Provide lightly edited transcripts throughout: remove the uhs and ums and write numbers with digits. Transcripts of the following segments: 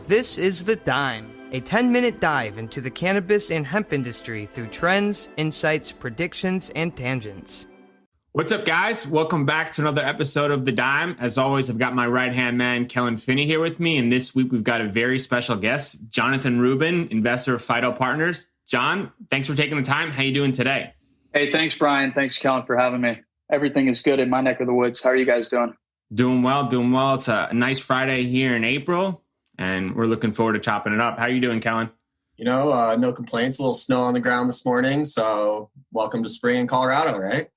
This is The Dime, a 10-minute dive into the cannabis and hemp industry through trends, insights, predictions, and tangents. What's up, guys? Welcome back to another episode of The Dime. As always, I've got my right-hand man, Kellen Finney, here with me. And this week, we've got a very special guest, Jon Rubin, investor of Phyto Partners. Jon, thanks for taking the time. How you doing today? Hey, thanks, Brian. Thanks, Kellen, for having me. Everything is good in my neck of the woods. How are you guys doing? Doing well. It's a nice Friday here in April, and we're looking forward to chopping it up. How are you doing, Kellen? No complaints. A little snow on the ground this morning, so welcome to spring in Colorado, right?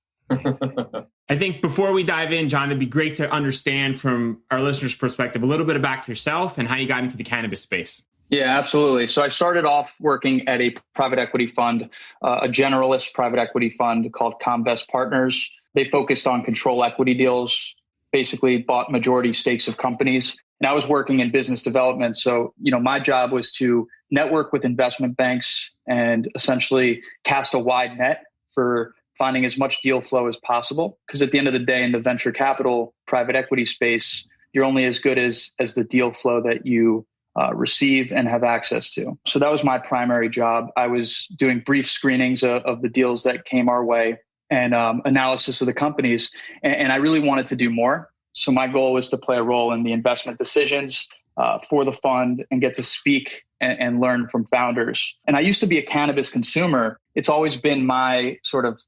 I think before we dive in, Jon, it'd be great to understand from our listeners' perspective a little bit about yourself and how you got into the cannabis space. Yeah, absolutely. So I started off working at a private equity fund, a generalist private equity fund called Phyto Partners. They focused on control equity deals, basically bought majority stakes of companies. And I was working in business development. So, my job was to network with investment banks and essentially cast a wide net for finding as much deal flow as possible. Because at the end of the day, in the venture capital private equity space, you're only as good as the deal flow that you receive and have access to. So that was my primary job. I was doing brief screenings of the deals that came our way and analysis of the companies. And I really wanted to do more. So my goal was to play a role in the investment decisions for the fund and get to speak and learn from founders. And I used to be a cannabis consumer. It's always been my sort of,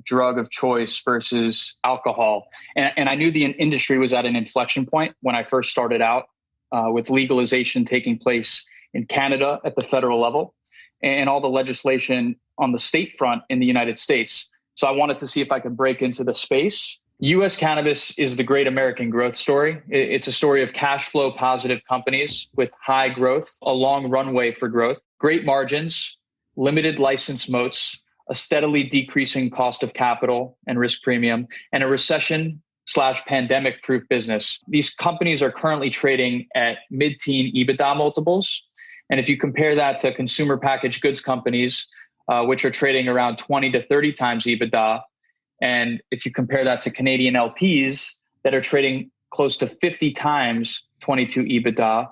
drug of choice versus alcohol. And I knew the industry was at an inflection point when I first started out with legalization taking place in Canada at the federal level and all the legislation on the state front in the United States. So I wanted to see if I could break into the space. U.S. cannabis is the great American growth story. It's a story of cash flow positive companies with high growth, a long runway for growth, great margins, limited license moats, a steadily decreasing cost of capital and risk premium, and a recession/pandemic proof business. These companies are currently trading at mid-teen EBITDA multiples. And if you compare that to consumer packaged goods companies, which are trading around 20 to 30 times EBITDA, and if you compare that to Canadian LPs that are trading close to 50 times 22 EBITDA,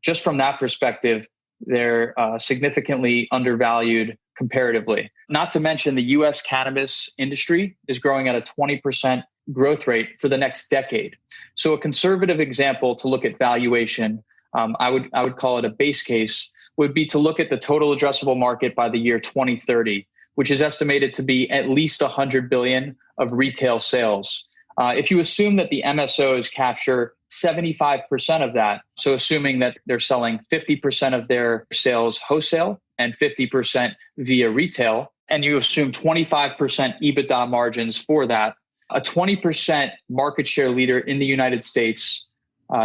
just from that perspective, they're significantly undervalued comparatively. Not to mention the US cannabis industry is growing at a 20% growth rate for the next decade. So a conservative example to look at valuation, I would call it a base case, would be to look at the total addressable market by the year 2030, which is estimated to be at least 100 billion of retail sales. If you assume that the MSOs capture 75% of that, so assuming that they're selling 50% of their sales wholesale and 50% via retail, and you assume 25% EBITDA margins for that, a 20% market share leader in the United States,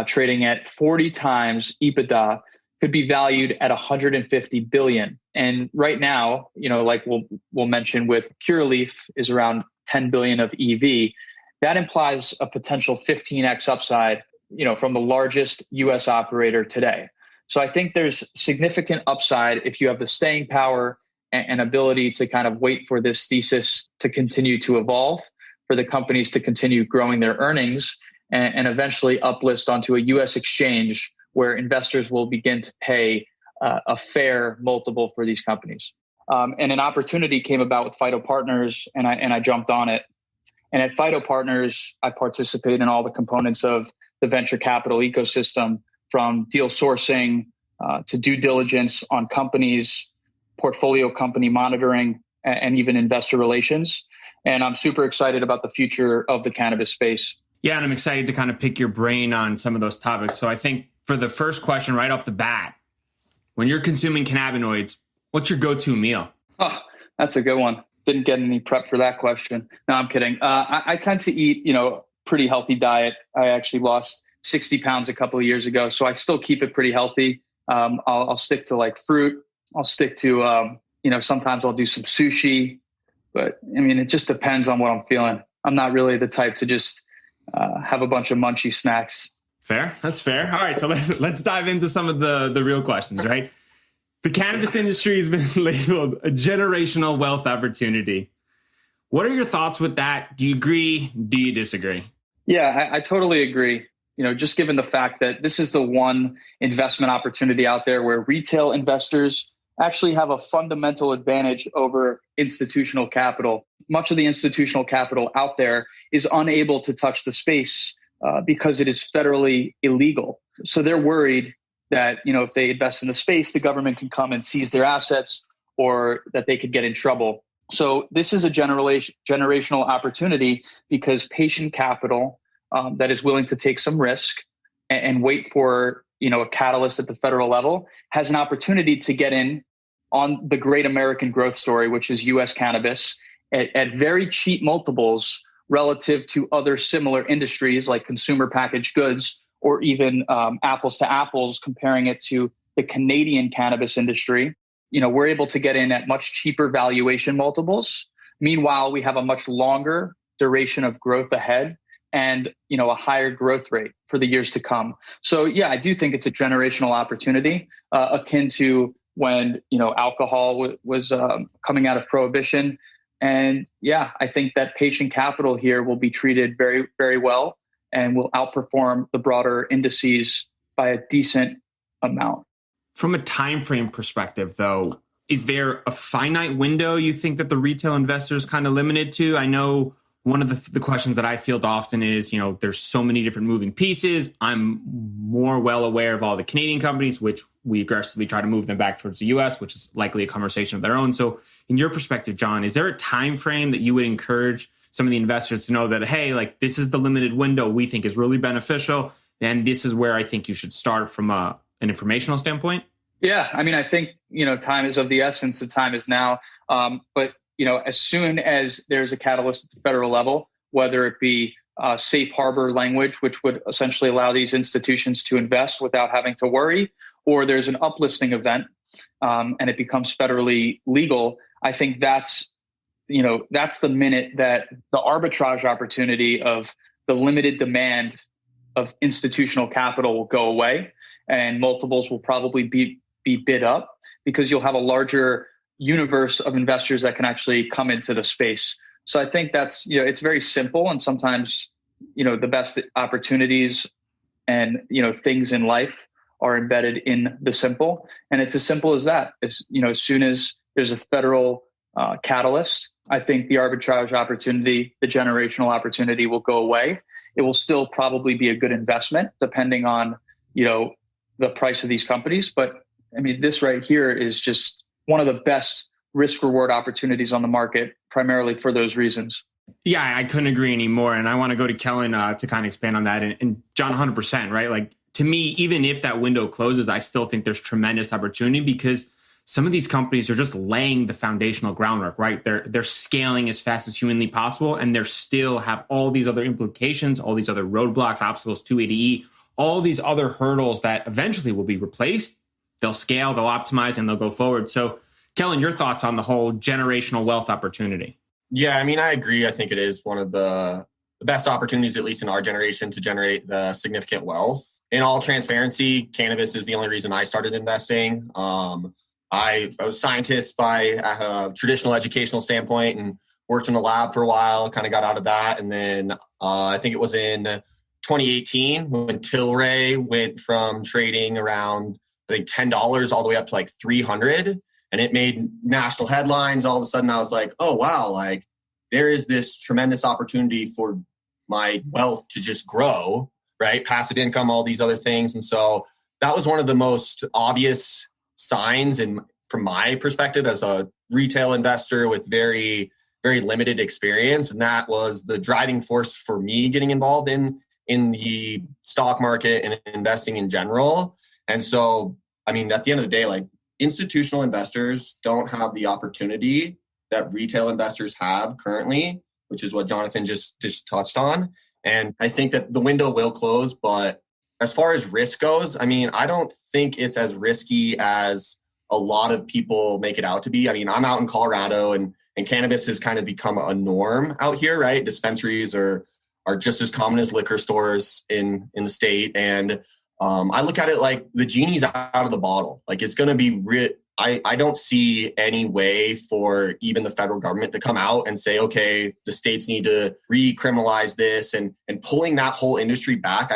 trading at 40 times EBITDA, could be valued at 150 billion. And right now, like we'll mention with Trulieve is around 10 billion of EV. That implies a potential 15x upside, from the largest US operator today. So I think there's significant upside if you have the staying power and ability to kind of wait for this thesis to continue to evolve, for the companies to continue growing their earnings and eventually uplist onto a US exchange where investors will begin to pay a fair multiple for these companies. And an opportunity came about with Phyto Partners, and I jumped on it. And at Phyto Partners, I participate in all the components of the venture capital ecosystem, from deal sourcing to due diligence on companies, portfolio company monitoring, and even investor relations. And I'm super excited about the future of the cannabis space. Yeah, and I'm excited to kind of pick your brain on some of those topics. So I think for the first question right off the bat, when you're consuming cannabinoids, what's your go-to meal? Oh, that's a good one. Didn't get any prep for that question. No, I'm kidding. I tend to eat, pretty healthy diet. I actually lost 60 pounds a couple of years ago, so I still keep it pretty healthy. I'll stick to like fruit. I'll stick to, sometimes I'll do some sushi, but it just depends on what I'm feeling. I'm not really the type to just have a bunch of munchy snacks. Fair. That's fair. All right. So let's dive into some of the real questions, right? The cannabis industry has been labeled a generational wealth opportunity. What are your thoughts with that? Do you agree? Do you disagree? Yeah, I totally agree. just given the fact that this is the one investment opportunity out there where retail investors actually have a fundamental advantage over institutional capital. Much of the institutional capital out there is unable to touch the space because it is federally illegal. So they're worried that, if they invest in the space, the government can come and seize their assets or that they could get in trouble. So this is a generational opportunity because patient capital that is willing to take some risk and wait for, a catalyst at the federal level has an opportunity to get in on the great American growth story, which is U.S. cannabis at very cheap multiples relative to other similar industries like consumer packaged goods or even apples to apples, comparing it to the Canadian cannabis industry. We're able to get in at much cheaper valuation multiples. Meanwhile, we have a much longer duration of growth ahead and, a higher growth rate for the years to come. So yeah, I do think it's a generational opportunity akin to when, alcohol was coming out of prohibition. And yeah, I think that patient capital here will be treated very, very well and will outperform the broader indices by a decent amount. From a time frame perspective, though, is there a finite window you think that the retail investors kind of limited to? I know one of the questions that I field often is, there's so many different moving pieces. I'm more well aware of all the Canadian companies, which we aggressively try to move them back towards the US, which is likely a conversation of their own. So in your perspective, Jon, is there a time frame that you would encourage some of the investors to know that, hey, this is the limited window we think is really beneficial, and this is where I think you should start from an informational standpoint? Yeah, I think, time is of the essence. The time is now. But as soon as there's a catalyst at the federal level, whether it be safe harbor language, which would essentially allow these institutions to invest without having to worry, or there's an uplisting event and it becomes federally legal, I think that's the minute that the arbitrage opportunity of the limited demand of institutional capital will go away and multiples will probably be bid up because you'll have a larger universe of investors that can actually come into the space. So I think that's, it's very simple. And sometimes, the best opportunities and, things in life are embedded in the simple. And it's as simple as that. As soon as there's a federal catalyst, I think the arbitrage opportunity, the generational opportunity will go away. It will still probably be a good investment depending on, the price of these companies. But this right here is just one of the best risk reward opportunities on the market, primarily for those reasons. Yeah, I couldn't agree anymore. And I want to go to Kellen to kind of expand on that. And Jon, 100%, right? To me, even if that window closes, I still think there's tremendous opportunity because some of these companies are just laying the foundational groundwork, right? They're scaling as fast as humanly possible, and they still have all these other implications, all these other roadblocks, obstacles, 280E, all these other hurdles that eventually will be replaced. They'll scale, they'll optimize, and they'll go forward. So, Kellen, your thoughts on the whole generational wealth opportunity? Yeah, I agree. I think it is one of the best opportunities, at least in our generation, to generate the significant wealth. In all transparency, cannabis is the only reason I started investing. I was a scientist by a traditional educational standpoint and worked in a lab for a while, kind of got out of that. And then I think it was in 2018 when Tilray went from trading around, I think, $10 all the way up to like $300. And it made national headlines. All of a sudden I was like, oh, wow, there is this tremendous opportunity for my wealth to just grow, right? Passive income, all these other things. And so that was one of the most obvious signs, and from my perspective as a retail investor with very, very limited experience. And that was the driving force for me getting involved in the stock market and investing in general. And so, at the end of the day, institutional investors don't have the opportunity that retail investors have currently, which is what Jonathan just touched on. And I think that the window will close, but as far as risk goes, I don't think it's as risky as a lot of people make it out to be. I'm out in Colorado and cannabis has kind of become a norm out here, right? Dispensaries are just as common as liquor stores in the state. And I look at it like the genie's out of the bottle. It's going to be I don't see any way for even the federal government to come out and say, okay, the states need to recriminalize this and pulling that whole industry back.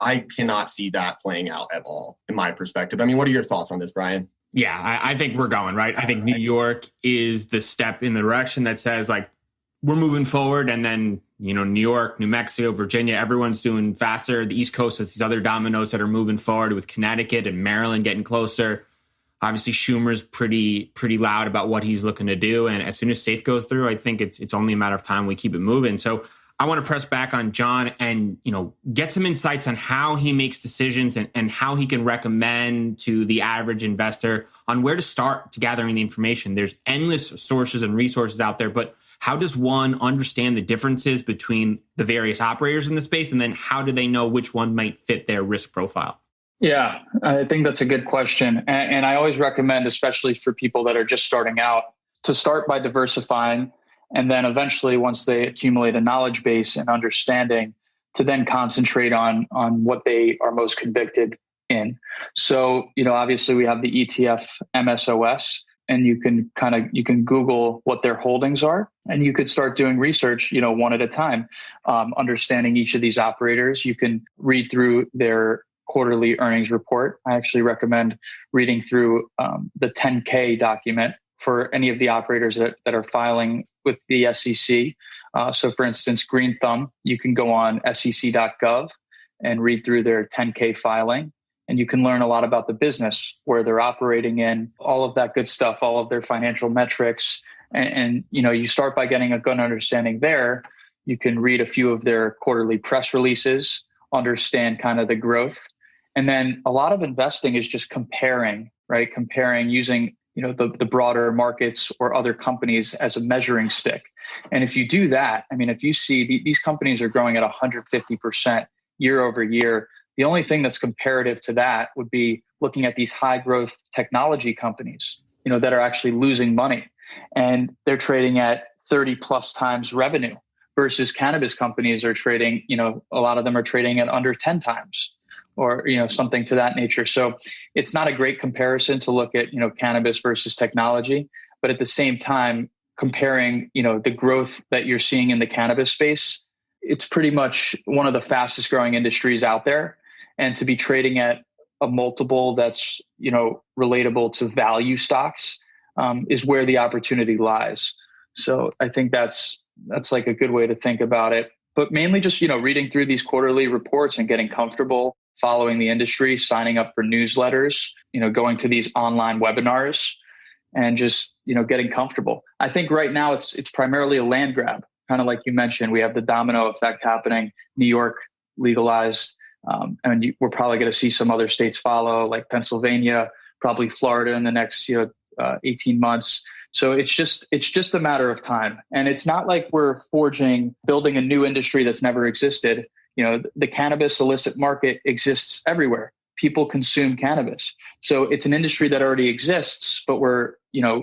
I cannot see that playing out at all in my perspective. I mean, what are your thoughts on this, Brian? Yeah, I think we're going, right? I think New York is the step in the direction that says like we're moving forward. And then, New York, New Mexico, Virginia, everyone's doing faster. The East Coast has these other dominoes that are moving forward with Connecticut and Maryland getting closer. Obviously, Schumer's pretty loud about what he's looking to do. And as soon as SAFE goes through, I think it's only a matter of time we keep it moving. So I want to press back on Jon and, get some insights on how he makes decisions and how he can recommend to the average investor on where to start to gathering the information. There's endless sources and resources out there, but how does one understand the differences between the various operators in the space? And then how do they know which one might fit their risk profile? Yeah, I think that's a good question. And I always recommend, especially for people that are just starting out, to start by diversifying. And then eventually, once they accumulate a knowledge base and understanding, to then concentrate on what they are most convicted in. So, obviously we have the ETF MSOS, and you can Google what their holdings are, and you could start doing research, one at a time, understanding each of these operators. You can read through their quarterly earnings report. I actually recommend reading through the 10K document for any of the operators that are filing with the SEC. So for instance, Green Thumb, you can go on sec.gov and read through their 10K filing, and you can learn a lot about the business, where they're operating in, all of that good stuff, all of their financial metrics. And you start by getting a good understanding there. You can read a few of their quarterly press releases, understand kind of the growth. And then a lot of investing is just comparing, right? Comparing using the broader markets or other companies as a measuring stick. And if you do that, if you see these companies are growing at 150% year over year, the only thing that's comparative to that would be looking at these high growth technology companies, that are actually losing money, and they're trading at 30 plus times revenue, versus cannabis companies are trading, a lot of them are trading at under 10 times. Or, something to that nature. So it's not a great comparison to look at, cannabis versus technology, but at the same time, comparing, the growth that you're seeing in the cannabis space, it's pretty much one of the fastest growing industries out there. And to be trading at a multiple that's, relatable to value stocks is where the opportunity lies. So I think that's like a good way to think about it. But mainly just, reading through these quarterly reports and getting comfortable, following the industry, signing up for newsletters, going to these online webinars, and just, getting comfortable. I think right now it's primarily a land grab. Kind of like you mentioned, we have the domino effect happening. New York legalized, and we're probably going to see some other states follow, like Pennsylvania, probably Florida in the next 18 months. So it's just a matter of time. And it's not like we're building a new industry that's never existed. The cannabis illicit market exists everywhere. People consume cannabis. So it's an industry that already exists, but we're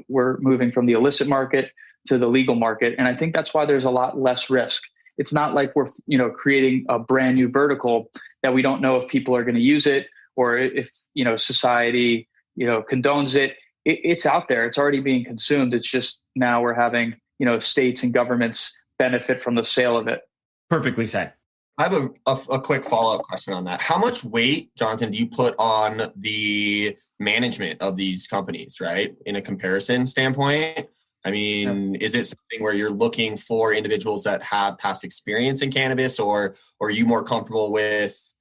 moving from the illicit market to the legal market. And I think that's why there's a lot less risk. It's not like we're, creating a brand new vertical that we don't know if people are going to use it, or if, society, condones it. It's out there. It's already being consumed. It's just now we're having, states and governments benefit from the sale of it. Perfectly said. I have a quick follow-up question on that. How much weight, Jonathan, do you put on the management of these companies, right? In a comparison standpoint? Is it something where you're looking for individuals that have past experience in cannabis, or are you more comfortable with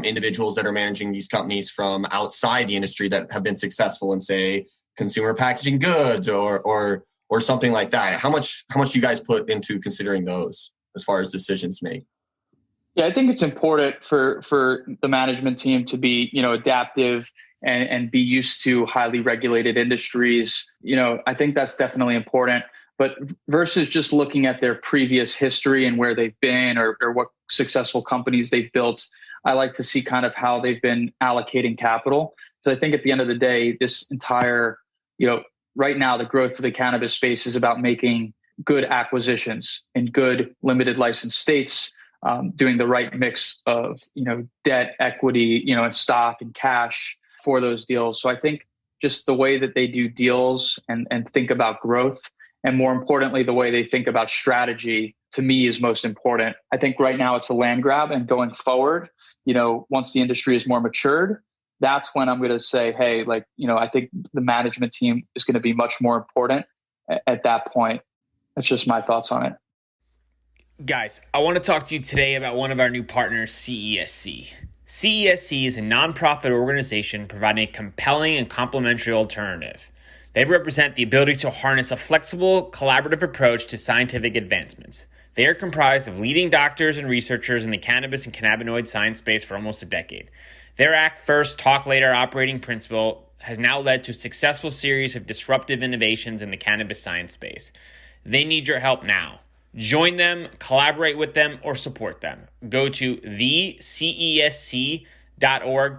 individuals that are managing these companies from outside the industry that have been successful in, say, consumer packaging goods or something like that? How much do you guys put into considering those as far as decisions made? Yeah, I think it's important for the management team to be, adaptive and be used to highly regulated industries. I think that's definitely important. But versus just looking at their previous history and where they've been or what successful companies they've built, I like to see kind of how they've been allocating capital. So I think at the end of the day, this entire, right now, the growth of the cannabis space is about making good acquisitions in good limited license states, doing the right mix of, debt, equity, and stock and cash for those deals. So I think just the way that they do deals and think about growth, and more importantly, the way they think about strategy, to me is most important. I think right now it's a land grab, and going forward, once the industry is more matured, that's when I'm going to say, hey, I think the management team is going to be much more important at that point. That's just my thoughts on it. Guys, I want to talk to you today about one of our new partners, CESC. CESC is a nonprofit organization providing a compelling and complementary alternative. They represent the ability to harness a flexible, collaborative approach to scientific advancements. They are comprised of leading doctors and researchers in the cannabis and cannabinoid science space for almost a decade. Their act first, talk later operating principle has now led to a successful series of disruptive innovations in the cannabis science space. They need your help now. Join them, collaborate with them, or support them. Go to thecesc.org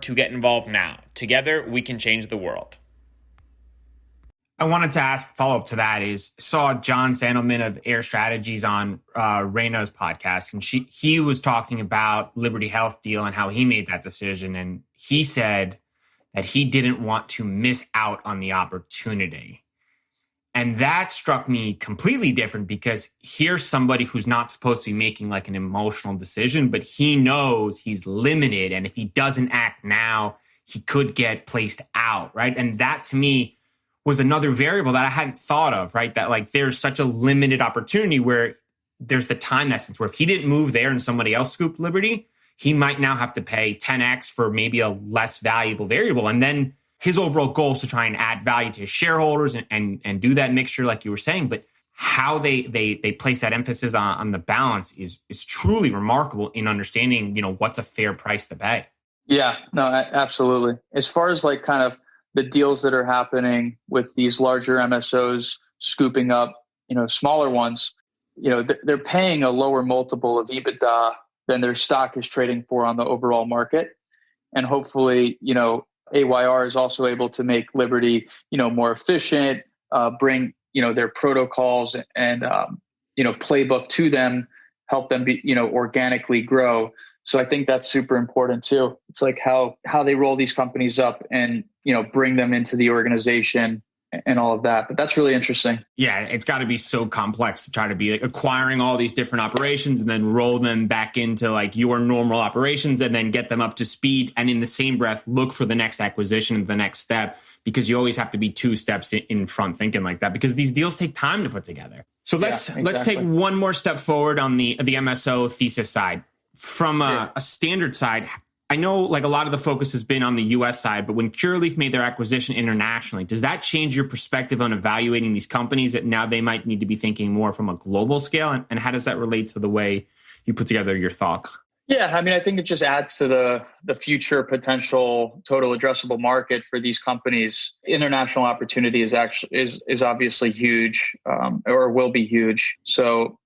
to get involved now. Together, we can change the world. I wanted to ask, follow up to that is, saw John Sandelman of Air Strategies on Raina's podcast, and he was talking about Liberty Health deal and how he made that decision. And he said that he didn't want to miss out on the opportunity. And that struck me completely different, because here's somebody who's not supposed to be making like an emotional decision, but he knows he's limited. And if he doesn't act now, he could get placed out, right? And that to me was another variable that I hadn't thought of, right? That like there's such a limited opportunity where there's the time essence where if he didn't move there and somebody else scooped Liberty, he might now have to pay 10x for maybe a less valuable variable. And then his overall goal is to try and add value to his shareholders and do that mixture like you were saying. But how they place that emphasis on the balance is truly remarkable in understanding, what's a fair price to pay. Yeah, no, absolutely. As far as like kind of the deals that are happening with these larger MSOs scooping up, smaller ones, they're paying a lower multiple of EBITDA than their stock is trading for on the overall market. And hopefully, AYR is also able to make Liberty, more efficient, bring, their protocols and, playbook to them, help them be, organically grow. So I think that's super important too. It's like how they roll these companies up and, bring them into the organization and all of that. But that's really interesting. Yeah, it's got to be so complex to try to be like acquiring all these different operations and then roll them back into like your normal operations and then get them up to speed. And in the same breath, look for the next acquisition and the next step, because you always have to be two steps in front thinking like that, because these deals take time to put together. So let's take one more step forward on the MSO thesis side. From a standard side, I know like a lot of the focus has been on the US side, but when Curaleaf made their acquisition internationally, does that change your perspective on evaluating these companies that now they might need to be thinking more from a global scale? And how does that relate to the way you put together your thoughts? Yeah, I mean, I think it just adds to the future potential total addressable market for these companies. International opportunity is obviously huge, or will be huge. So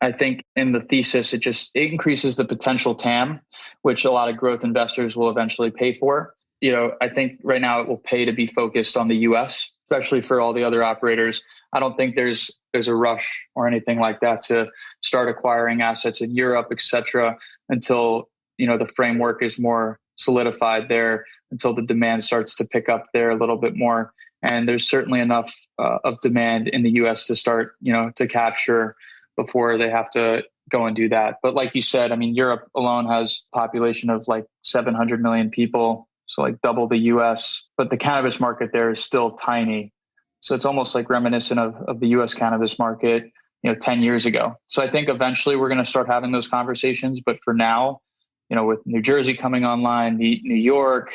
I think in the thesis, it increases the potential TAM, which a lot of growth investors will eventually pay for. I think right now it will pay to be focused on the US, especially for all the other operators. I don't think there's a rush or anything like that to start acquiring assets in Europe, et cetera, until, the framework is more solidified there, until the demand starts to pick up there a little bit more. And there's certainly enough of demand in the US to start, to capture before they have to go and do that. But like you said, I mean, Europe alone has a population of like 700 million people, so like double the US, but the cannabis market there is still tiny. So it's almost like reminiscent of the US cannabis market, 10 years ago. So I think eventually we're going to start having those conversations. But for now, with New Jersey coming online, New York,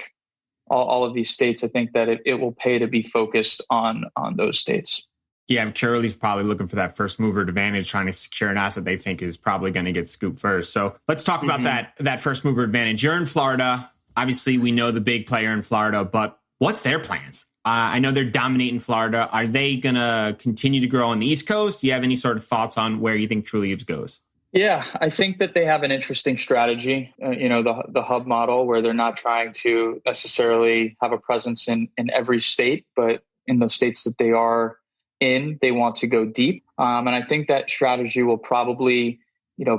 all of these states, I think that it will pay to be focused on those states. Yeah, I'm Curaleaf's probably looking for that first mover advantage, trying to secure an asset they think is probably going to get scooped first. So let's talk about that first mover advantage. You're in Florida. Obviously, we know the big player in Florida, but what's their plans? I know they're dominating Florida. Are they going to continue to grow on the East Coast? Do you have any sort of thoughts on where you think Trulieve goes? Yeah, I think that they have an interesting strategy, the hub model, where they're not trying to necessarily have a presence in every state, but in the states that they are in, they want to go deep. And I think that strategy will probably,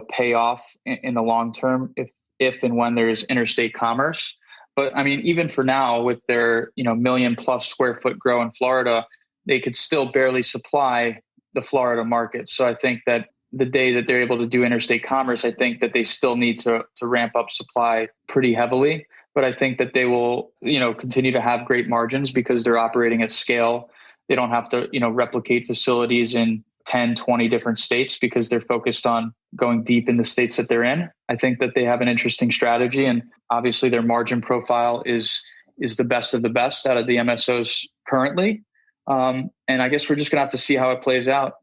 pay off in the long term if and when there's interstate commerce. But I mean, even for now, with their, million plus square foot grow in Florida, they could still barely supply the Florida market. So I think that the day that they're able to do interstate commerce, I think that they still need to ramp up supply pretty heavily. But I think that they will, continue to have great margins because they're operating at scale. They don't have to, replicate facilities in 10, 20 different states because they're focused on going deep in the states that they're in. I think that they have an interesting strategy, and obviously their margin profile is the best of the best out of the MSOs currently. And I guess we're just going to have to see how it plays out.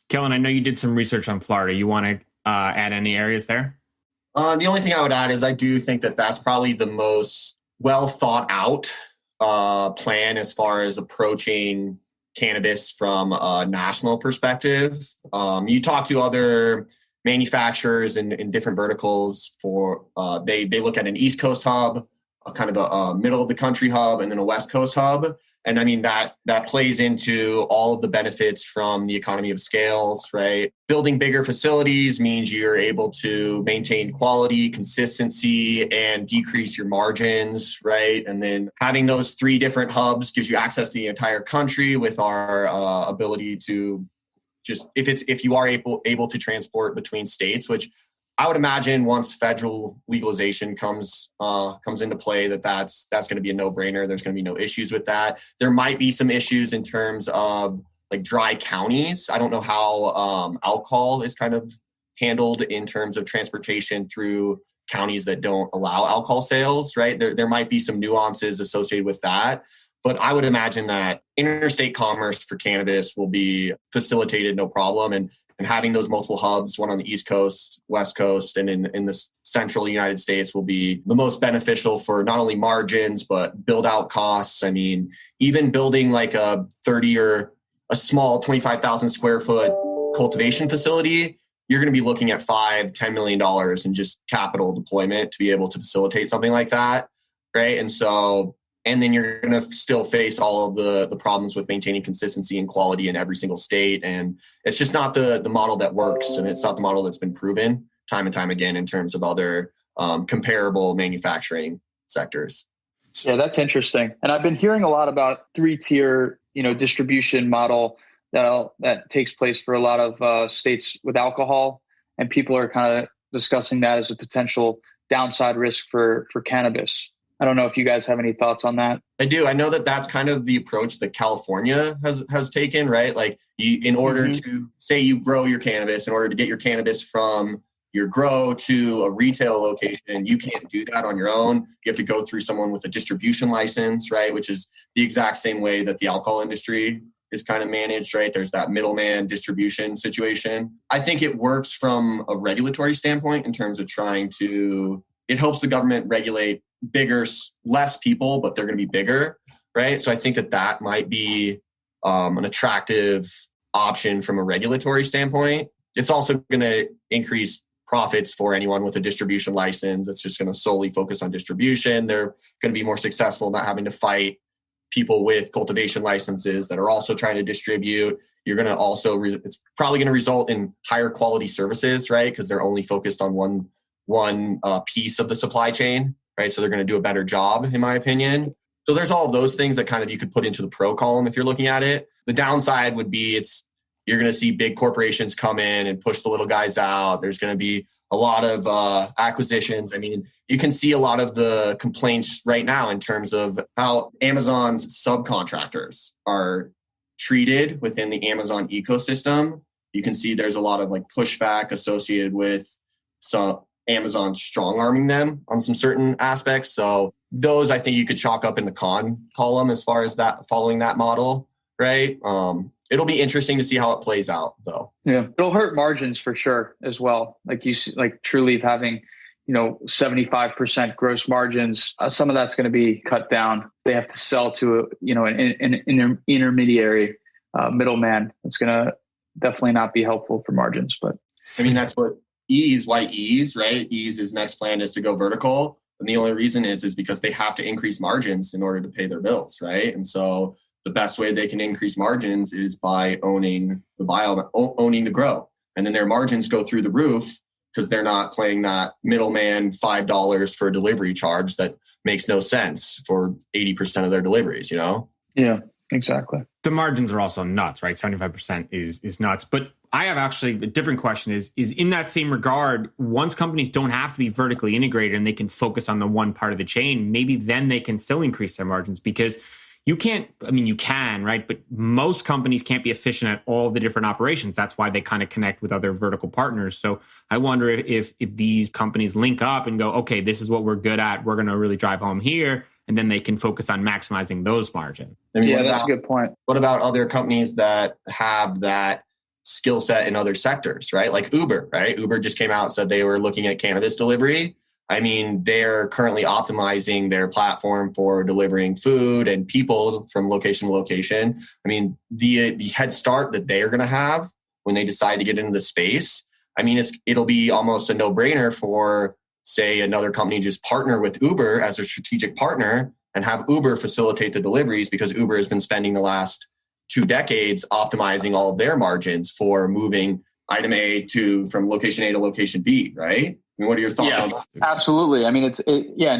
Kellen, I know you did some research on Florida. You want to add any areas there? The only thing I would add is I do think that that's probably the most well thought out plan as far as approaching cannabis from a national perspective. You talk to other manufacturers in different verticals for they look at an East Coast hub, a kind of a middle of the country hub, and then a West Coast hub. And I mean, that plays into all of the benefits from the economy of scales, right? Building bigger facilities means you're able to maintain quality, consistency, and decrease your margins, right? And then having those 3 different hubs gives you access to the entire country with our ability to just, if you are able to transport between states, which I would imagine once federal legalization comes into play, that's going to be a no-brainer. There's going to be no issues with that. There might be some issues in terms of like dry counties. I don't know how alcohol is kind of handled in terms of transportation through counties that don't allow alcohol sales, right? There might be some nuances associated with that. But I would imagine that interstate commerce for cannabis will be facilitated no problem. And having those multiple hubs, one on the East Coast, West Coast, and in the central United States will be the most beneficial for not only margins, but build out costs. I mean, even building like a 30 or a small 25,000 square foot cultivation facility, you're going to be looking at $5-10 million in just capital deployment to be able to facilitate something like that. Right. And then you're going to still face all of the problems with maintaining consistency and quality in every single state. And it's just not the model that works. And it's not the model that's been proven time and time again in terms of other comparable manufacturing sectors. Yeah, that's interesting. And I've been hearing a lot about 3-tier, distribution model that takes place for a lot of states with alcohol. And people are kind of discussing that as a potential downside risk for cannabis. I don't know if you guys have any thoughts on that. I do. I know that that's kind of the approach that California has taken, right? Like in order to say you grow your cannabis, in order to get your cannabis from your grow to a retail location, you can't do that on your own. You have to go through someone with a distribution license, right? Which is the exact same way that the alcohol industry is kind of managed, right? There's that middleman distribution situation. I think it works from a regulatory standpoint in terms of it helps the government regulate bigger, less people, but they're going to be bigger, right? So I think that might be an attractive option from a regulatory standpoint. It's also going to increase profits for anyone with a distribution license that's just going to solely focus on distribution. They're going to be more successful, not having to fight people with cultivation licenses that are also trying to distribute. You're going to also, it's probably going to result in higher quality services, right? Because they're only focused on one piece of the supply chain. Right. So they're going to do a better job, in my opinion. So there's all of those things that kind of you could put into the pro column if you're looking at it. The downside would be you're going to see big corporations come in and push the little guys out. There's going to be a lot of acquisitions. I mean, you can see a lot of the complaints right now in terms of how Amazon's subcontractors are treated within the Amazon ecosystem. You can see there's a lot of like pushback associated with some Amazon strong arming them on some certain aspects. So those I think you could chalk up in the con column as far as that, following that model, right? It'll be interesting to see how it plays out though. Yeah. It'll hurt margins for sure as well. Like you see, like Trulieve having, 75% gross margins, some of that's going to be cut down. They have to sell to an intermediary middleman. It's going to definitely not be helpful for margins, but I mean, that's what why Ease, right? Ease's next plan is to go vertical. And the only reason is because they have to increase margins in order to pay their bills, right? And so the best way they can increase margins is by owning the grow. And then their margins go through the roof because they're not playing that middleman $5 for a delivery charge that makes no sense for 80% of their deliveries, Yeah. Exactly. The margins are also nuts, right? 75% is nuts. But I have actually a different question is in that same regard, once companies don't have to be vertically integrated and they can focus on the one part of the chain, maybe then they can still increase their margins because you can't, I mean, you can, right? But most companies can't be efficient at all the different operations. That's why they kind of connect with other vertical partners. So I wonder if these companies link up and go, okay, this is what we're good at. We're going to really drive home here. And then they can focus on maximizing those margins. I mean, Yeah, that's a good point. What about other companies that have that skill set in other sectors, right? Like Uber, right? Uber just came out and said they were looking at cannabis delivery. I mean, they're currently optimizing their platform for delivering food and people from location to location. I mean, the head start that they're going to have when they decide to get into the space, I mean, it'll be almost a no-brainer for, say, another company just partner with Uber as a strategic partner and have Uber facilitate the deliveries because Uber has been spending the last 2 decades optimizing all of their margins for moving item A from location A to location B, right? I mean, what are your thoughts on that? Absolutely. I mean, and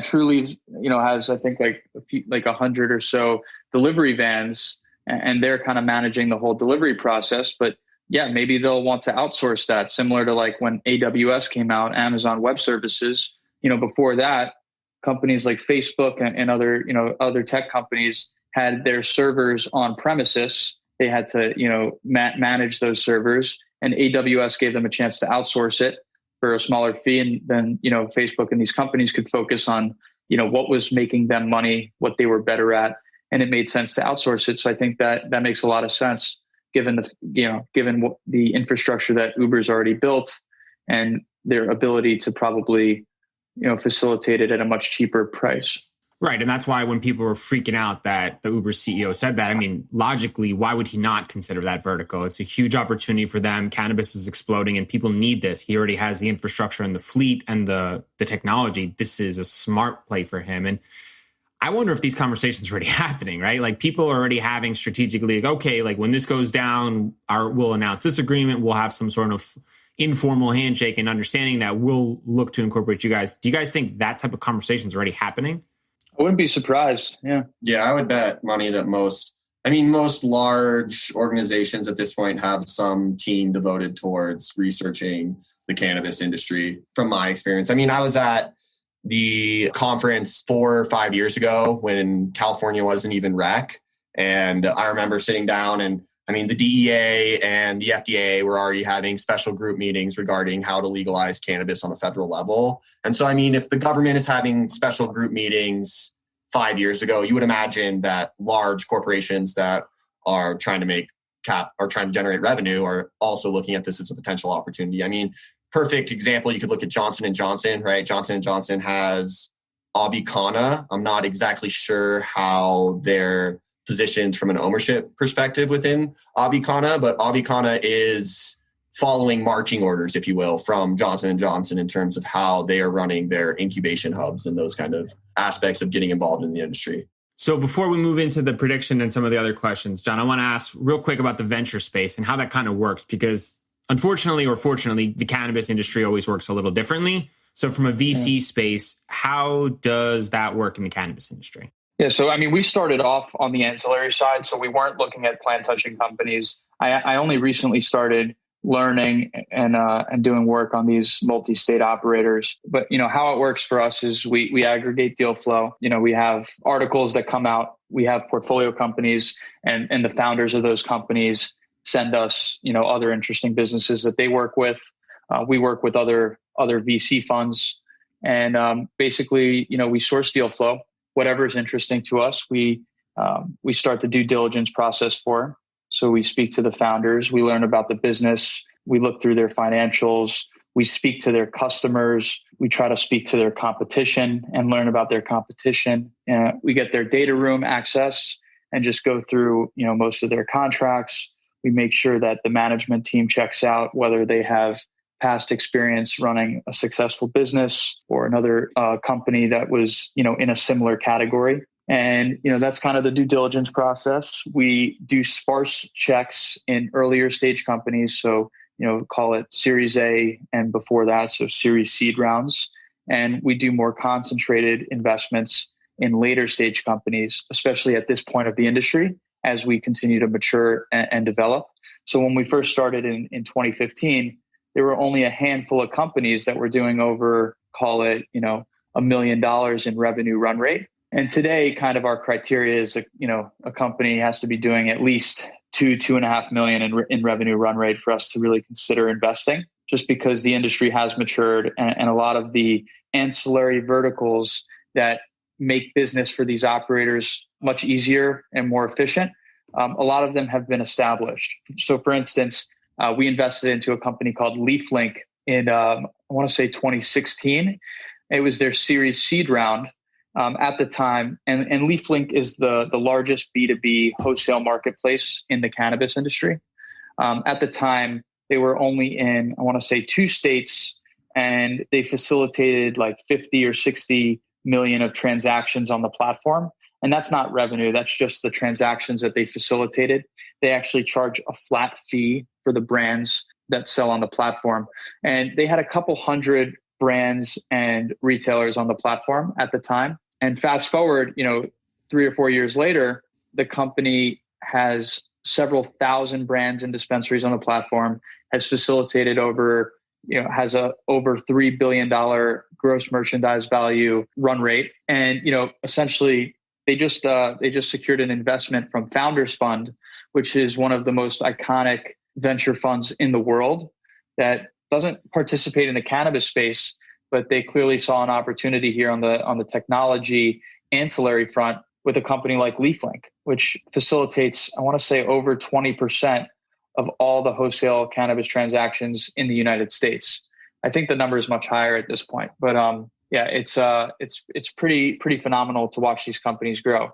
Trulieve, has, I think, like 100 or so delivery vans, and they're kind of managing the whole delivery process. But yeah, maybe they'll want to outsource that, similar to like when AWS came out, Amazon Web Services. Before that, companies like Facebook and other tech companies had their servers on premises. They had to, manage those servers, and AWS gave them a chance to outsource it for a smaller fee. And then, Facebook and these companies could focus on, what was making them money, what they were better at, and it made sense to outsource it. So I think that makes a lot of sense given the infrastructure that Uber's already built and their ability to probably, facilitate it at a much cheaper price. Right. And that's why when people were freaking out that the Uber CEO said that, I mean, logically, why would he not consider that vertical? It's a huge opportunity for them. Cannabis is exploding and people need this. He already has the infrastructure and the fleet and the technology. This is a smart play for him. And I wonder if these conversations are already happening, right? Like people are already having strategically, like, okay, like when this goes down, we'll announce this agreement. We'll have some sort of informal handshake and understanding that we'll look to incorporate you guys. Do you guys think that type of conversation is already happening? I wouldn't be surprised. Yeah. Yeah, I would bet money that most large organizations at this point have some team devoted towards researching the cannabis industry from my experience. I mean, I was at the conference 4 or 5 years ago when California wasn't even rec. And I remember sitting down and I mean, the DEA and the FDA were already having special group meetings regarding how to legalize cannabis on a federal level. And so, I mean, if the government is having special group meetings 5 years ago, you would imagine that large corporations that are trying to generate revenue are also looking at this as a potential opportunity. I mean, perfect example, you could look at Johnson & Johnson, right? Johnson & Johnson has Avicanna. I'm not exactly sure how they're positioned from an ownership perspective within Avicanna, but Avicanna is following marching orders, if you will, from Johnson & Johnson in terms of how they are running their incubation hubs and those kind of aspects of getting involved in the industry. So before we move into the prediction and some of the other questions, John, I want to ask real quick about the venture space and how that kind of works, because unfortunately or fortunately, the cannabis industry always works a little differently. So from a VC space, how does that work in the cannabis industry? Yeah, so I mean, we started off on the ancillary side, so we weren't looking at plant touching companies. I only recently started learning and doing work on these multi-state operators. But how it works for us is we aggregate deal flow. We have articles that come out. We have portfolio companies, and the founders of those companies send us other interesting businesses that they work with. We work with other VC funds, and basically we source deal flow. Whatever is interesting to us, we start the due diligence process for. So we speak to the founders, we learn about the business, we look through their financials, we speak to their customers, we try to speak to their competition and learn about their competition. We get their data room access and just go through most of their contracts. We make sure that the management team checks out whether they have past experience running a successful business or another company that was, in a similar category. And, that's kind of the due diligence process. We do sparse checks in earlier stage companies. So, call it Series A and before that, so Series seed rounds. And we do more concentrated investments in later stage companies, especially at this point of the industry. as we continue to mature and develop. So when we first started in 2015, there were only a handful of companies that were doing over, call it, $1 million in revenue run rate. And today, kind of our criteria is, a company has to be doing at least 2.5 million in revenue run rate for us to really consider investing, just because the industry has matured and a lot of the ancillary verticals that make business for these operators much easier and more efficient. A lot of them have been established. So for instance, we invested into a company called LeafLink in, I want to say 2016. It was their Series Seed round at the time. And LeafLink is the largest B2B wholesale marketplace in the cannabis industry. At the time, they were only in, I want to say 2 states, and they facilitated like 50 or 60 million of transactions on the platform. And that's not revenue. That's just the transactions that they facilitated. They actually charge a flat fee for the brands that sell on the platform. And they had a couple hundred brands and retailers on the platform at the time. And fast forward, 3 or 4 years later, the company has several thousand brands and dispensaries on the platform, has facilitated over $3 billion gross merchandise value run rate. And, essentially they just secured an investment from Founders Fund, which is one of the most iconic venture funds in the world that doesn't participate in the cannabis space, but they clearly saw an opportunity here on the technology ancillary front with a company like LeafLink, which facilitates, I want to say, over 20% of all the wholesale cannabis transactions in the United States. I think the number is much higher at this point, but it's pretty phenomenal to watch these companies grow.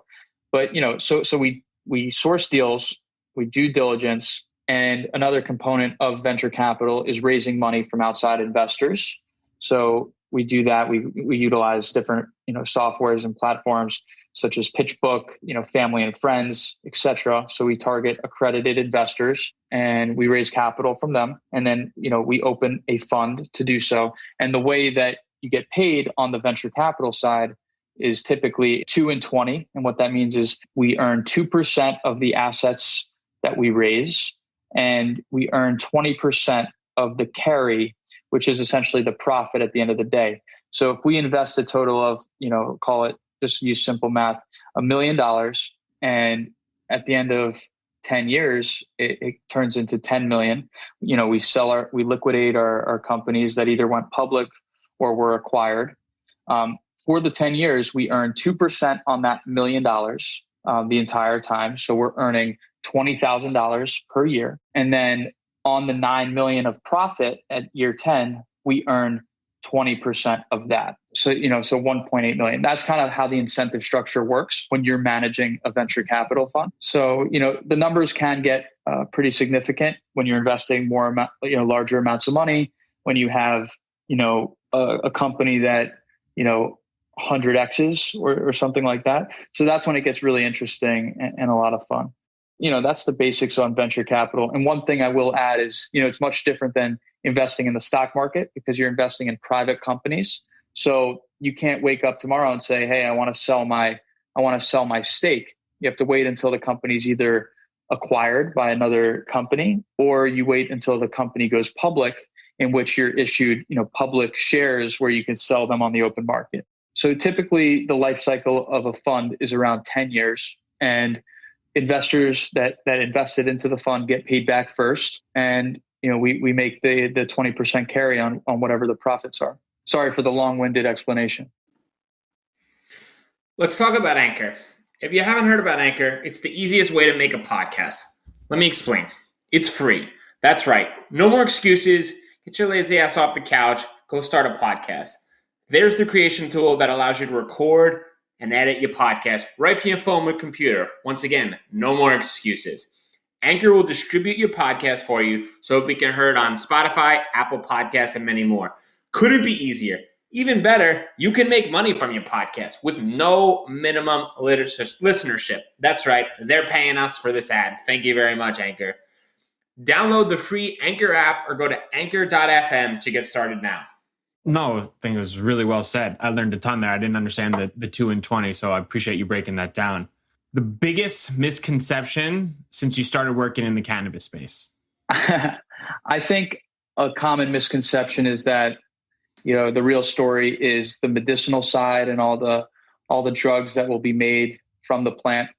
But so we source deals, we do diligence, and another component of venture capital is raising money from outside investors. So we do that. We utilize different softwares and platforms such as PitchBook, Family and Friends, etc. So we target accredited investors and we raise capital from them, and then we open a fund to do so. And the way that you get paid on the venture capital side is typically 2 and 20, and what that means is we earn 2% of the assets that we raise, and we earn 20% of the carry, which is essentially the profit at the end of the day. So if we invest a total of, call it, just use simple math, $1 million, and at the end of 10 years, it turns into 10 million. We liquidate our companies that either went public or were acquired. For the 10 years, we earn 2% on that $1 million the entire time. So we're earning $20,000 per year. And then on the 9 million of profit at year 10, we earn 20% of that. So, so 1.8 million. That's kind of how the incentive structure works when you're managing a venture capital fund. So, the numbers can get pretty significant when you're investing larger amounts of money, when you have, a company that, 100Xs or something like that. So that's when it gets really interesting and a lot of fun. That's the basics on venture capital. And one thing I will add is, it's much different than investing in the stock market because you're investing in private companies. So you can't wake up tomorrow and say, hey, I want to sell my stake. You have to wait until the company's either acquired by another company, or you wait until the company goes public, in which you're issued, public shares where you can sell them on the open market. So typically the life cycle of a fund is around 10 years, and investors that invested into the fund get paid back first. And, we make the 20% carry on whatever the profits are. Sorry for the long-winded explanation. Let's talk about Anchor. If you haven't heard about Anchor, it's the easiest way to make a podcast. Let me explain. It's free. That's right. No more excuses. Get your lazy ass off the couch. Go start a podcast. There's the creation tool that allows you to record and edit your podcast right from your phone or computer. Once again, no more excuses. Anchor will distribute your podcast for you so it can be heard on Spotify, Apple Podcasts, and many more. Couldn't be easier. Even better, you can make money from your podcast with no minimum listenership. That's right. They're paying us for this ad. Thank you very much, Anchor. Download the free Anchor app or go to anchor.fm to get started now. No, I think it was really well said. I learned a ton there. I didn't understand the 2 and 20, so I appreciate you breaking that down. The biggest misconception since you started working in the cannabis space? I think a common misconception is that, the real story is the medicinal side and all the drugs that will be made from the plant,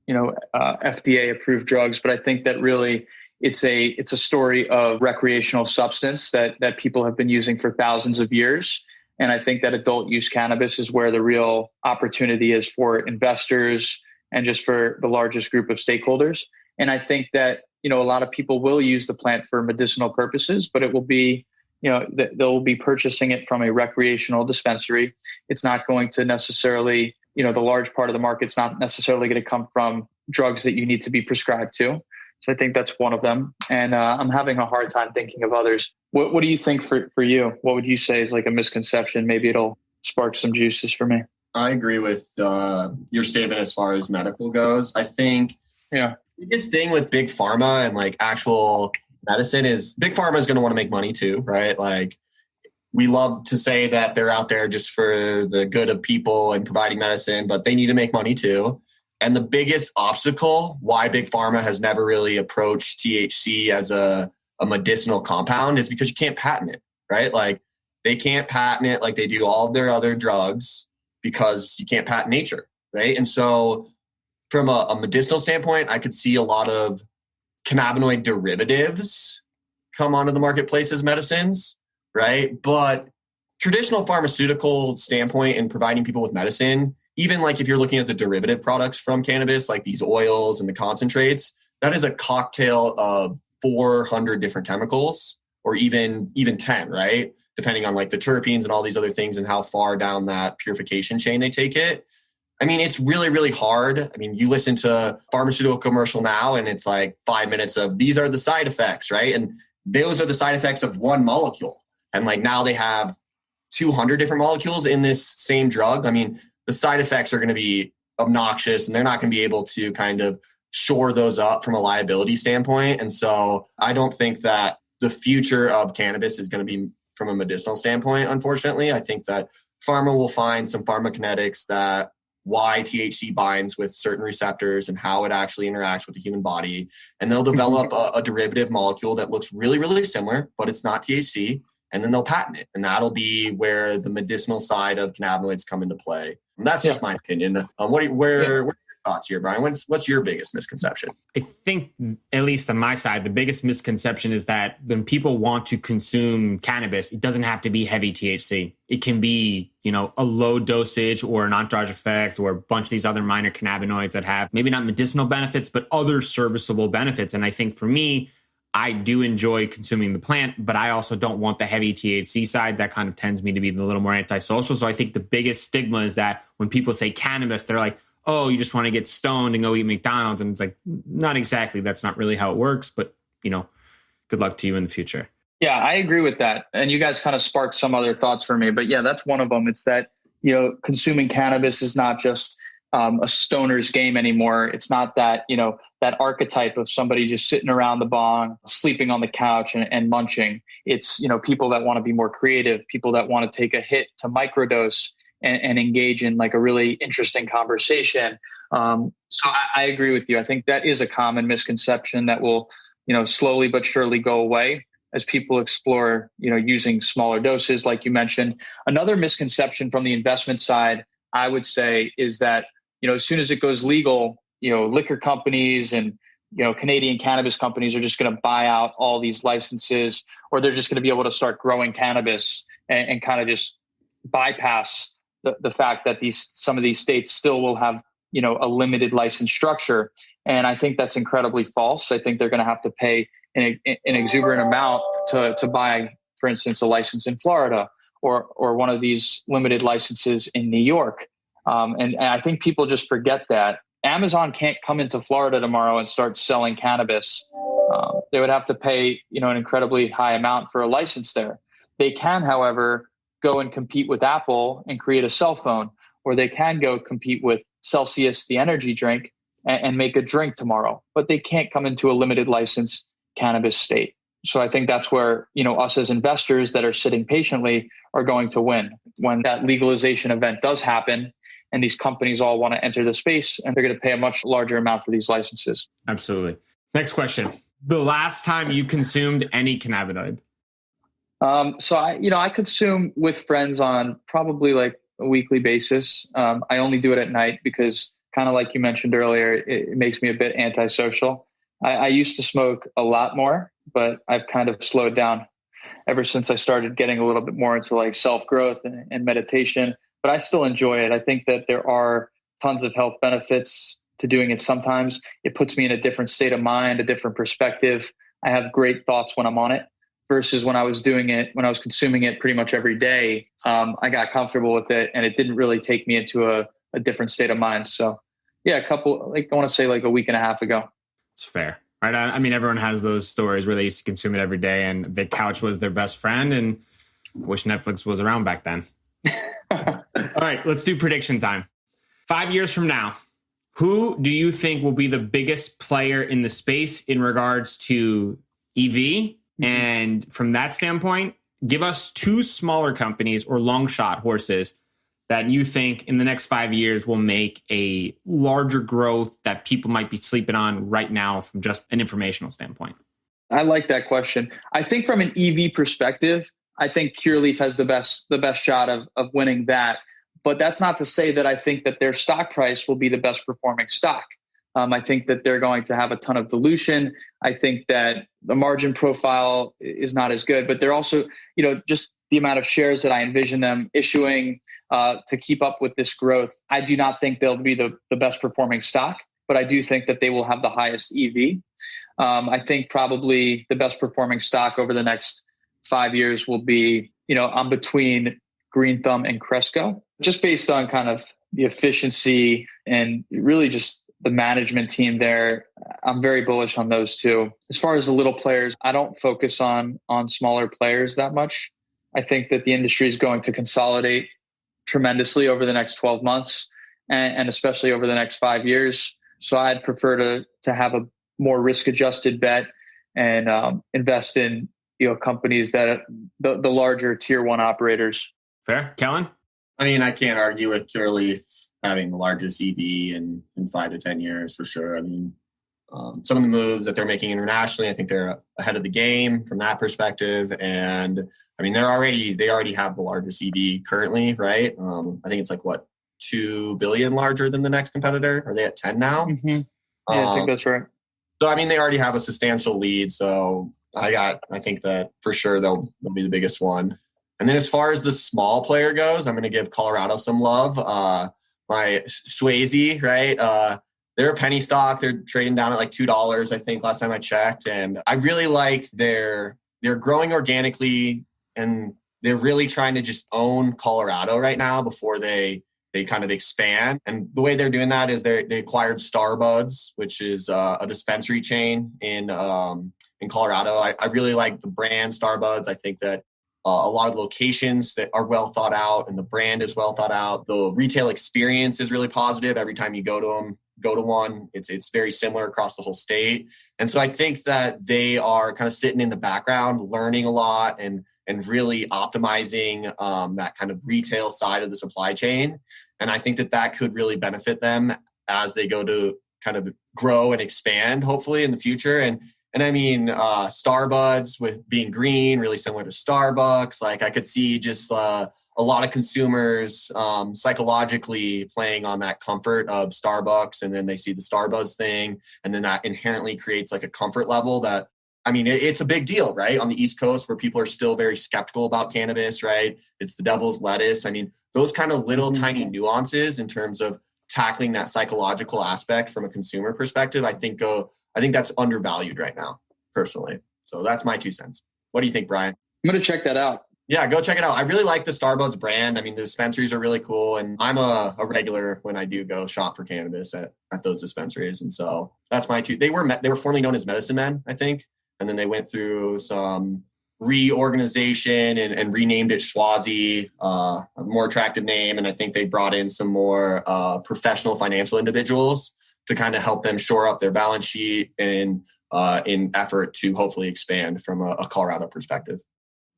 FDA approved drugs. But I think that really it's a story of recreational substance that people have been using for thousands of years. And I think that adult use cannabis is where the real opportunity is for investors and just for the largest group of stakeholders. And I think that, a lot of people will use the plant for medicinal purposes, but it will be, they'll be purchasing it from a recreational dispensary. It's not going to necessarily, the large part of the market's not necessarily going to come from drugs that you need to be prescribed to. So I think that's one of them. And I'm having a hard time thinking of others. What do you think for you? What would you say is like a misconception? Maybe it'll spark some juices for me. I agree with your statement as far as medical goes. I think the biggest thing with big pharma and like actual medicine is big pharma is going to want to make money too, right? Like we love to say that they're out there just for the good of people and providing medicine, but they need to make money too. And the biggest obstacle why big pharma has never really approached THC as a medicinal compound is because you can't patent it, right? Like they can't patent it like they do all of their other drugs because you can't patent nature, right? And so from a medicinal standpoint, I could see a lot of cannabinoid derivatives come onto the marketplace as medicines, right? But traditional pharmaceutical standpoint in providing people with medicine, even like if you're looking at the derivative products from cannabis, like these oils and the concentrates, that is a cocktail of 400 different chemicals or even 10, right? Depending on like the terpenes and all these other things and how far down that purification chain they take it. I mean, it's really, really hard. I mean, you listen to pharmaceutical commercial now and it's like 5 minutes of these are the side effects, right? And those are the side effects of one molecule. And like now they have 200 different molecules in this same drug. I mean, the side effects are going to be obnoxious and they're not going to be able to kind of shore those up from a liability standpoint. And so I don't think that the future of cannabis is going to be from a medicinal standpoint, unfortunately. I think that pharma will find some pharmacokinetics that why THC binds with certain receptors and how it actually interacts with the human body. And they'll develop a derivative molecule that looks really, really similar, but it's not THC. And then they'll patent it. And that'll be where the medicinal side of cannabinoids come into play. And that's just my opinion. What are your thoughts here, Brian? What's your biggest misconception? I think, at least on my side, the biggest misconception is that when people want to consume cannabis, it doesn't have to be heavy THC. It can be, a low dosage or an entourage effect or a bunch of these other minor cannabinoids that have maybe not medicinal benefits, but other serviceable benefits. And I think for me, I do enjoy consuming the plant, but I also don't want the heavy THC side. That kind of tends me to be a little more antisocial. So I think the biggest stigma is that when people say cannabis, they're like, oh, you just want to get stoned and go eat McDonald's. And it's like, not exactly. That's not really how it works. But, good luck to you in the future. Yeah, I agree with that. And you guys kind of sparked some other thoughts for me. But yeah, that's one of them. It's that, consuming cannabis is not just a stoner's game anymore. It's not that, that archetype of somebody just sitting around the bong, sleeping on the couch and munching. It's, people that want to be more creative, people that want to take a hit to microdose and engage in like a really interesting conversation. So I agree with you. I think that is a common misconception that will, slowly but surely go away as people explore, using smaller doses, like you mentioned. Another misconception from the investment side, I would say, is that, as soon as it goes legal, liquor companies and, Canadian cannabis companies are just going to buy out all these licenses, or they're just going to be able to start growing cannabis and kind of just bypass the fact that some of these states still will have, a limited license structure. And I think that's incredibly false. I think they're going to have to pay an exuberant amount to buy, for instance, a license in Florida or one of these limited licenses in New York. And I think people just forget that Amazon can't come into Florida tomorrow and start selling cannabis. They would have to pay, an incredibly high amount for a license there. They can, however, go and compete with Apple and create a cell phone, or they can go compete with Celsius, the energy drink, and make a drink tomorrow. But they can't come into a limited license cannabis state. So I think that's where, us as investors that are sitting patiently are going to win when that legalization event does happen. and these companies all want to enter the space, and they're going to pay a much larger amount for these licenses. Absolutely. Next question. The last time you consumed any cannabinoid? So I consume with friends on probably like a weekly basis. I only do it at night because, kind of like you mentioned earlier, it makes me a bit antisocial. I used to smoke a lot more, but I've kind of slowed down ever since I started getting a little bit more into like self-growth and meditation, but I still enjoy it. I think that there are tons of health benefits to doing it. Sometimes it puts me in a different state of mind, a different perspective. I have great thoughts when I'm on it versus when I was consuming it pretty much every day. I got comfortable with it and it didn't really take me into a different state of mind. So yeah, I want to say like a week and a half ago. It's fair. Right. I mean, everyone has those stories where they used to consume it every day and the couch was their best friend and wish Netflix was around back then. All right, let's do prediction time. 5 years from now, who do you think will be the biggest player in the space in regards to EV? And from that standpoint, give us 2 smaller companies or long shot horses that you think in the next 5 years will make a larger growth that people might be sleeping on right now from just an informational standpoint? I like that question. I think from an EV perspective, I think Trulieve has the best shot of winning that. But that's not to say that I think that their stock price will be the best performing stock. I think that they're going to have a ton of dilution. I think that the margin profile is not as good, but they're also, just the amount of shares that I envision them issuing to keep up with this growth. I do not think they'll be the best performing stock, but I do think that they will have the highest EV. I think probably the best performing stock over the next 5 years will be, I'm between Green Thumb and Cresco, just based on kind of the efficiency and really just the management team there. I'm very bullish on those two. As far as the little players, I don't focus on smaller players that much. I think that the industry is going to consolidate tremendously over the next 12 months and especially over the next 5 years. So I'd prefer to have a more risk-adjusted bet and invest in companies that the larger tier 1 operators. Fair. Kellen? I mean, I can't argue with Trulieve having the largest EV in 5 to 10 years for sure. I mean, some of the moves that they're making internationally, I think they're ahead of the game from that perspective. And I mean, they already have the largest EV currently, right? I think it's like 2 billion larger than the next competitor. Are they at 10 now? Mm-hmm. Yeah, I think that's right. So, I mean, they already have a substantial lead. So I think that for sure they'll be the biggest one. And then as far as the small player goes, I'm going to give Colorado some love. My Swayze, right? They're a penny stock. They're trading down at like $2, I think, last time I checked. And I really like they're growing organically and they're really trying to just own Colorado right now before they kind of expand. And the way they're doing that is they acquired Starbuds, which is a dispensary chain in Colorado. I really like the brand Starbuds. I think that a lot of the locations that are well thought out and the brand is well thought out. The retail experience is really positive. Every time you go to one, it's very similar across the whole state. And so I think that they are kind of sitting in the background, learning a lot and really optimizing that kind of retail side of the supply chain. And I think that could really benefit them as they go to kind of grow and expand, hopefully in the future. And I mean, Starbuds with being green, really similar to Starbucks. Like I could see just a lot of consumers psychologically playing on that comfort of Starbucks, and then they see the Starbuds thing, and then that inherently creates like a comfort level that, I mean, it's a big deal, right? On the East Coast where people are still very skeptical about cannabis, right? It's the devil's lettuce. I mean, those kind of little tiny nuances in terms of tackling that psychological aspect from a consumer perspective, I think that's undervalued right now, personally. So that's my 2 cents. What do you think, Brian? I'm going to check that out. Yeah, go check it out. I really like the Starbuds brand. I mean, the dispensaries are really cool. And I'm a regular when I do go shop for cannabis at those dispensaries. And so that's my 2. They were formerly known as Medicine Men, I think. And then they went through some reorganization and renamed it Schwazi, a more attractive name. And I think they brought in some more professional financial individuals to kind of help them shore up their balance sheet and in effort to hopefully expand from a Colorado perspective.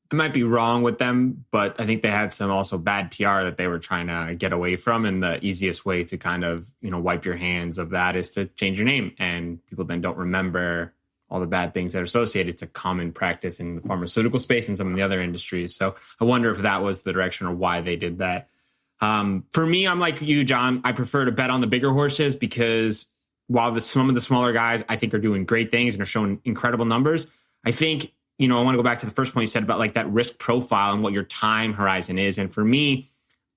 I might be wrong with them, but I think they had some also bad PR that they were trying to get away from. And the easiest way to kind of, wipe your hands of that is to change your name. And people then don't remember all the bad things that are associated. It's a common practice in the pharmaceutical space and some of the other industries. So I wonder if that was the direction or why they did that. For me, I'm like you, John. I prefer to bet on the bigger horses because while some of the smaller guys I think are doing great things and are showing incredible numbers, I think, I want to go back to the first point you said about like that risk profile and what your time horizon is. And for me,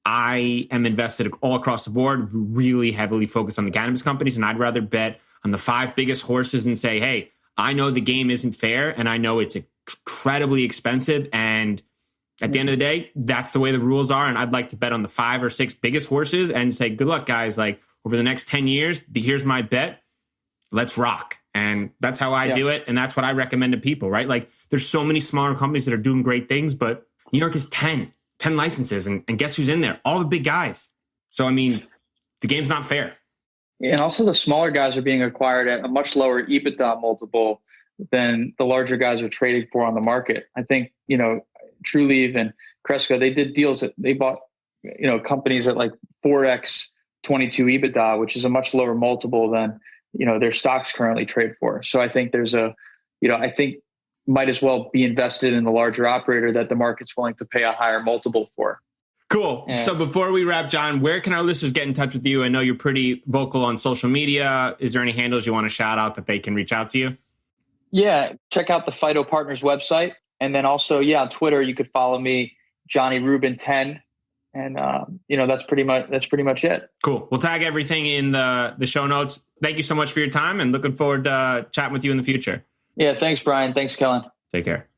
I am invested all across the board, really heavily focused on the cannabis companies. And I'd rather bet on the 5 biggest horses and say, hey, I know the game isn't fair and I know it's incredibly expensive. And at the end of the day, that's the way the rules are. And I'd like to bet on the 5 or 6 biggest horses and say, good luck, guys. Like over the next 10 years, here's my bet. Let's rock. And that's how I do it. And that's what I recommend to people, right? Like there's so many smaller companies that are doing great things, but New York is 10 licenses. And guess who's in there? All the big guys. So, I mean, the game's not fair. And also the smaller guys are being acquired at a much lower EBITDA multiple than the larger guys are trading for on the market. I think, Trulieve and Cresco, they did deals that they bought, companies at like 4x 22 EBITDA, which is a much lower multiple than, their stocks currently trade for. So I think there's I think might as well be invested in the larger operator that the market's willing to pay a higher multiple for. Cool. Yeah. So before we wrap, John, where can our listeners get in touch with you? I know you're pretty vocal on social media. Is there any handles you want to shout out that they can reach out to you? Yeah. Check out the Phyto Partners website. And then also, on Twitter, you could follow me, Johnny Rubin 10. And, that's pretty much it. Cool. We'll tag everything in the show notes. Thank you so much for your time and looking forward to chatting with you in the future. Yeah. Thanks, Brian. Thanks, Kellen. Take care.